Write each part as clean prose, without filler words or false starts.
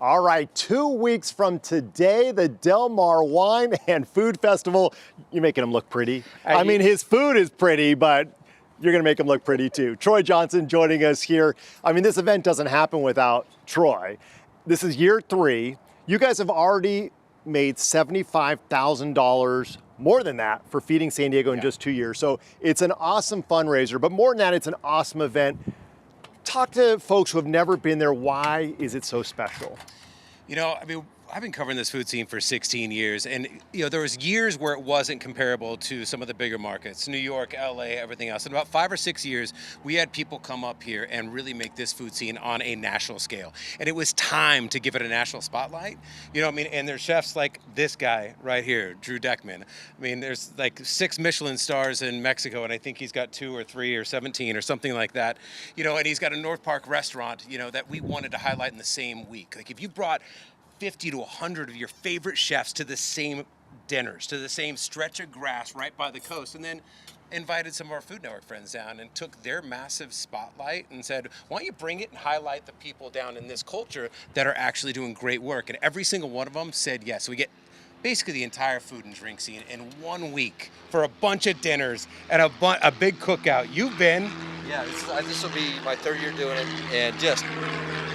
All right, 2 weeks from today, the Del Mar Wine and Food Festival. You're making him look pretty. I mean, his food is pretty, but you're gonna make him look pretty too. Troy Johnson joining us here. I mean, this event doesn't happen without Troy. This is year 3. You guys have already made $75,000, more than that, for Feeding San Diego in just 2 years. So it's an awesome fundraiser, but more than that, it's an awesome event. Talk to folks who have never been there. Why is it so special? You know, I mean, I've been covering this food scene for 16 years, and there was years where it wasn't comparable to some of the bigger markets, New York, LA, everything else. In about 5 or 6 years, we had people come up here and really make this food scene on a national scale. And it was time to give it a national spotlight. You know what I mean? And there's chefs like this guy right here, Drew Deckman. I mean, there's like 6 Michelin stars in Mexico, and I think he's got 2 or 3 or 17 or something like that. You know, and he's got a North Park restaurant, that we wanted to highlight in the same week. Like, if you brought 50 to 100 of your favorite chefs to the same dinners, to the same stretch of grass right by the coast, and then invited some of our Food Network friends down and took their massive spotlight and said, why don't you bring it and highlight the people down in this culture that are actually doing great work? And every single one of them said yes. So we get basically the entire food and drink scene in 1 week for a bunch of dinners and a big cookout. You've been. Yeah, this will be my 3rd year doing it, and just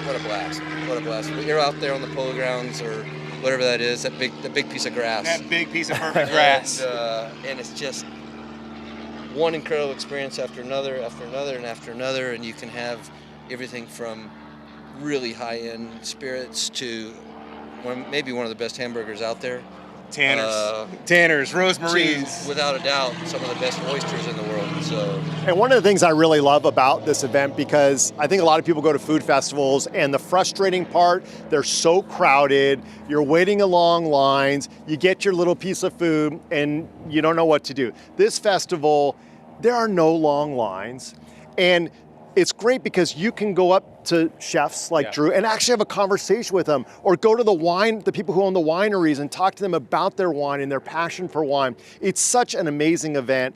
what a blast! What a blast! You're out there on the polo grounds or whatever that is, the big piece of grass. That big piece of perfect grass. And it's just one incredible experience after another, and you can have everything from really high-end spirits to maybe one of the best hamburgers out there. Tanners, Rosemary's. Without a doubt, some of the best oysters in the world. So. And one of the things I really love about this event, because I think a lot of people go to food festivals, and the frustrating part, they're so crowded, you're waiting in long lines, you get your little piece of food, and you don't know what to do. This festival, there are no long lines, and it's great because you can go up to chefs like Drew and actually have a conversation with them, or go to the people who own the wineries and talk to them about their wine and their passion for wine. It's such an amazing event.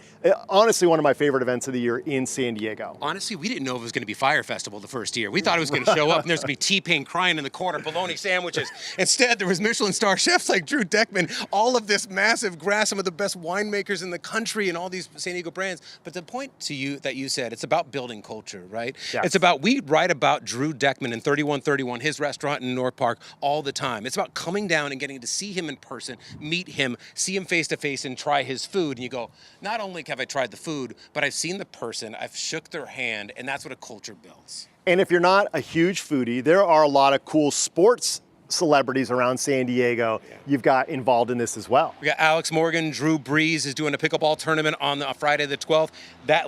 Honestly, one of my favorite events of the year in San Diego. Honestly, we didn't know it was going to be Fire Festival the first year. We thought it was going to show up and there's going to be T-Pain crying in the corner, bologna sandwiches. Instead, there was Michelin star chefs like Drew Deckman, all of this massive grass, some of the best winemakers in the country, and all these San Diego brands. But the point to you that you said, it's about building culture, right? Yes. It's about, we write about Drew Deckman in 3131, his restaurant in North Park, all the time. It's about coming down and getting to see him in person, meet him, see him face to face, and try his food. And you go, not only have I tried the food, but I've seen the person, I've shook their hand, and that's what a culture builds. And if you're not a huge foodie, there are a lot of cool sports celebrities around San Diego you've got involved in this as well. We got Alex Morgan, Drew Brees is doing a pickleball tournament on Friday the 12th.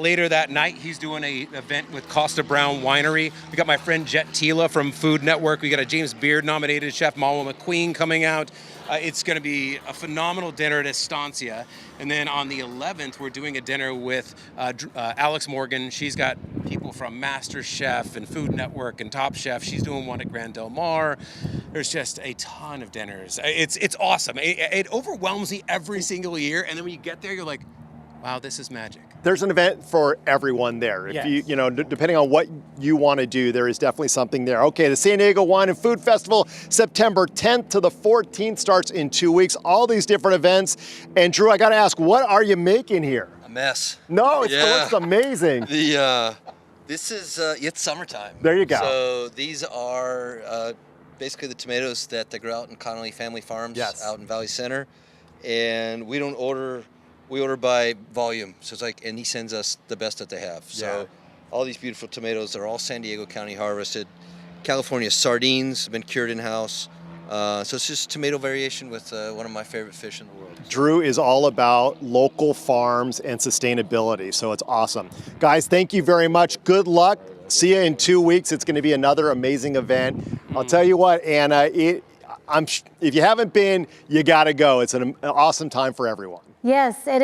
Later that night, he's doing an event with Costa Brown Winery. We got my friend Jet Tila from Food Network. We got a James Beard nominated chef, Mama McQueen, coming out. It's going to be a phenomenal dinner at Estancia. And then on the 11th, we're doing a dinner with Alex Morgan. She's got people from Master Chef and Food Network and Top Chef. She's doing one at Grand Del Mar. There's just a ton of dinners. It's awesome. It overwhelms me every single year. And then when you get there, you're like, wow, this is magic. There's an event for everyone there. If you know, depending on what you want to do, there is definitely something there. Okay, the San Diego Wine and Food Festival, September 10th to the 14th, starts in 2 weeks. All these different events. And Drew, I got to ask, what are you making here? A mess. No, it looks amazing. This is it's summertime. There you go. So these are basically the tomatoes that they grow out in Connolly Family Farms out in Valley Center, and we don't order. We order by volume, so it's like, and he sends us the best that they have. So all these beautiful tomatoes are all San Diego County harvested. California sardines have been cured in-house. So it's just tomato variation with one of my favorite fish in the world. Drew is all about local farms and sustainability, so it's awesome. Guys, thank you very much. Good luck. See you in 2 weeks. It's going to be another amazing event. I'll tell you what, Anna, if you haven't been, you got to go. It's an awesome time for everyone. Yes, it is.